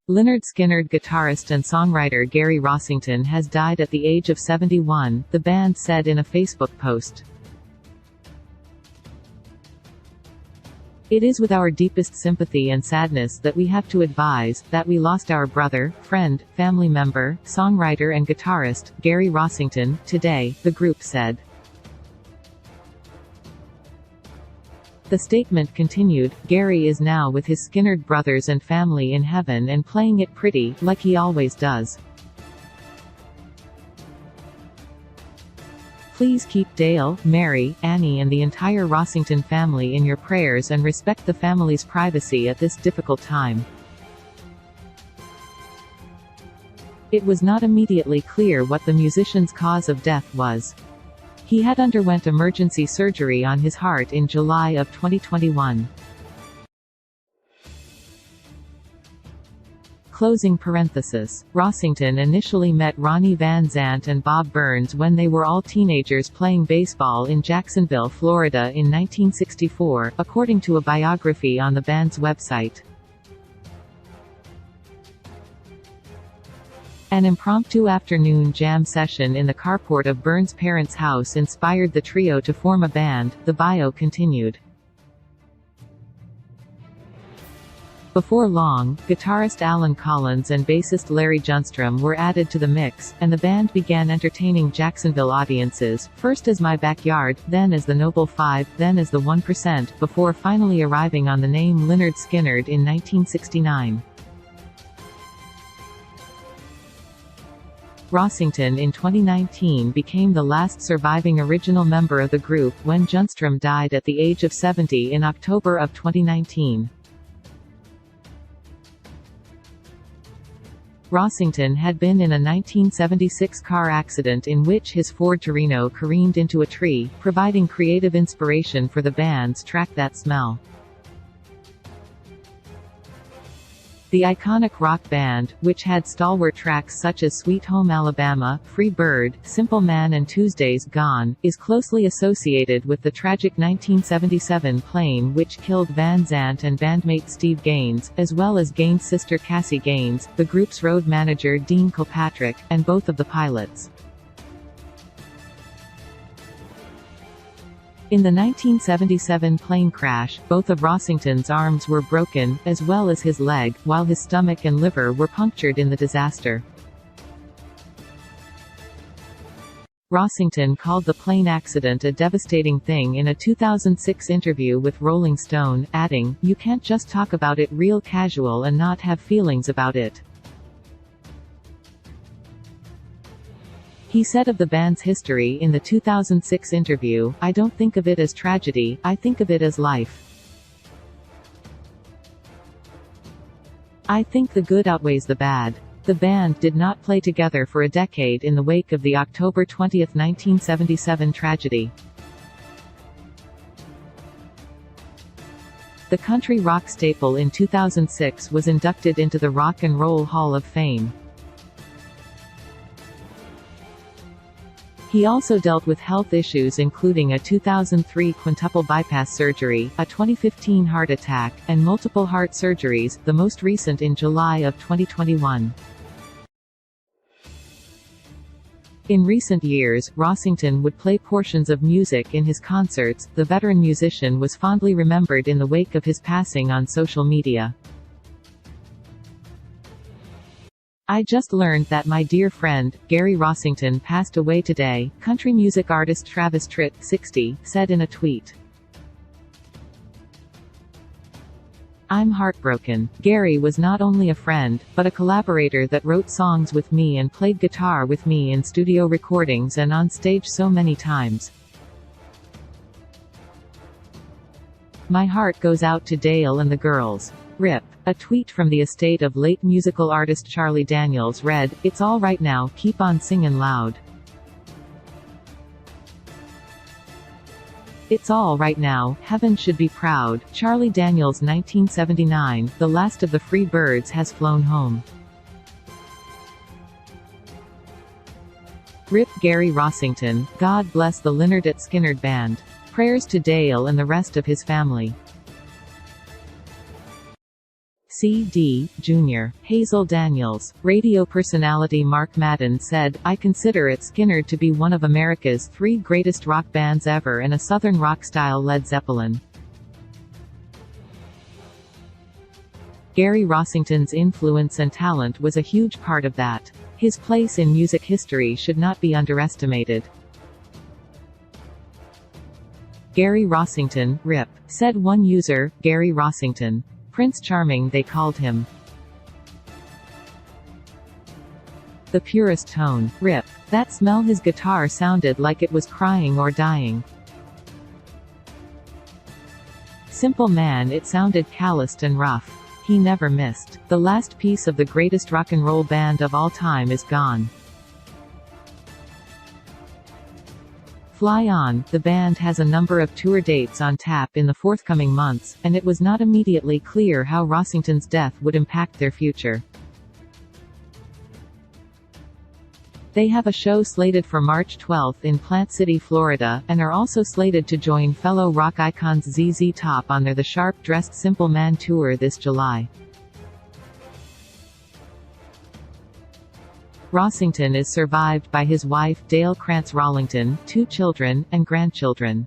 Lynyrd Skynyrd guitarist and songwriter Gary Rossington has died at the age of 71, the band said in a Facebook post. It is with our deepest sympathy and sadness that we have to advise that we lost our brother, friend, family member, songwriter and guitarist, Gary Rossington, today, the group said. The statement continued, Gary is now with his Skynyrd brothers and family in heaven and playing it pretty, like he always does. Please keep Dale, Mary, Annie and the entire Rossington family in your prayers and respect the family's privacy at this difficult time. It was not immediately clear what the musician's cause of death was. He had underwent emergency surgery on his heart in July of 2021. Closing parenthesis. Rossington initially met Ronnie Van Zant and Bob Burns when they were all teenagers playing baseball in Jacksonville, Florida in 1964, according to a biography on the band's website. An impromptu afternoon jam session in the carport of Burns' parents' house inspired the trio to form a band, the bio continued. Before long, guitarist Alan Collins and bassist Larry Junstrom were added to the mix, and the band began entertaining Jacksonville audiences, first as My Backyard, then as the Noble Five, then as the 1%, before finally arriving on the name Lynyrd Skynyrd in 1969. Rossington in 2019 became the last surviving original member of the group when Junstrom died at the age of 70 in October of 2019. Rossington had been in a 1976 car accident in which his Ford Torino careened into a tree, providing creative inspiration for the band's track That Smell. The iconic rock band, which had stalwart tracks such as Sweet Home Alabama, Free Bird, Simple Man and Tuesday's Gone, is closely associated with the tragic 1977 plane which killed Van Zant and bandmate Steve Gaines, as well as Gaines' sister Cassie Gaines, the group's road manager Dean Kilpatrick, and both of the pilots. In the 1977 plane crash, both of Rossington's arms were broken, as well as his leg, while his stomach and liver were punctured in the disaster. Rossington called the plane accident a devastating thing in a 2006 interview with Rolling Stone, adding, "You can't just talk about it real casual and not have feelings about it." He said of the band's history in the 2006 interview, "I don't think of it as tragedy, I think of it as life. I think the good outweighs the bad." The band did not play together for a decade in the wake of the October 20, 1977 tragedy. The country rock staple in 2006 was inducted into the Rock and Roll Hall of Fame. He also dealt with health issues including a 2003 quintuple bypass surgery, a 2015 heart attack, and multiple heart surgeries, the most recent in July of 2021. In recent years, Rossington would play portions of music in his concerts. The veteran musician was fondly remembered in the wake of his passing on social media. "I just learned that my dear friend, Gary Rossington passed away today," country music artist Travis Tritt, 60, said in a tweet. "I'm heartbroken. Gary was not only a friend, but a collaborator that wrote songs with me and played guitar with me in studio recordings and on stage so many times. My heart goes out to Dale and the girls. RIP." A tweet from the estate of late musical artist Charlie Daniels read, "It's all right now, keep on singin' loud. It's all right now, heaven should be proud." Charlie Daniels 1979, the last of the Free Birds has flown home. RIP Gary Rossington, God bless the Lynyrd Skynyrd Band. Prayers to Dale and the rest of his family. C.D., Jr. Hazel Daniels. Radio personality Mark Madden said, "I consider it Skynyrd to be one of America's 3 greatest rock bands ever and a southern rock-style Led Zeppelin." Gary Rossington's influence and talent was a huge part of that. His place in music history should not be underestimated. Gary Rossington, RIP. Said one user, Gary Rossington. Prince Charming they called him. The purest tone. RIP. That smell his guitar sounded like it was crying or dying. Simple man it sounded calloused and rough. He never missed. The last piece of the greatest rock and roll band of all time is gone. Fly On. The band has a number of tour dates on tap in the forthcoming months, and it was not immediately clear how Rossington's death would impact their future. They have a show slated for March 12 in Plant City, Florida, and are also slated to join fellow rock icons ZZ Top on their The Sharp-Dressed Simple Man tour this July. Rossington is survived by his wife, Dale Krantz Rollington, 2 children, and grandchildren.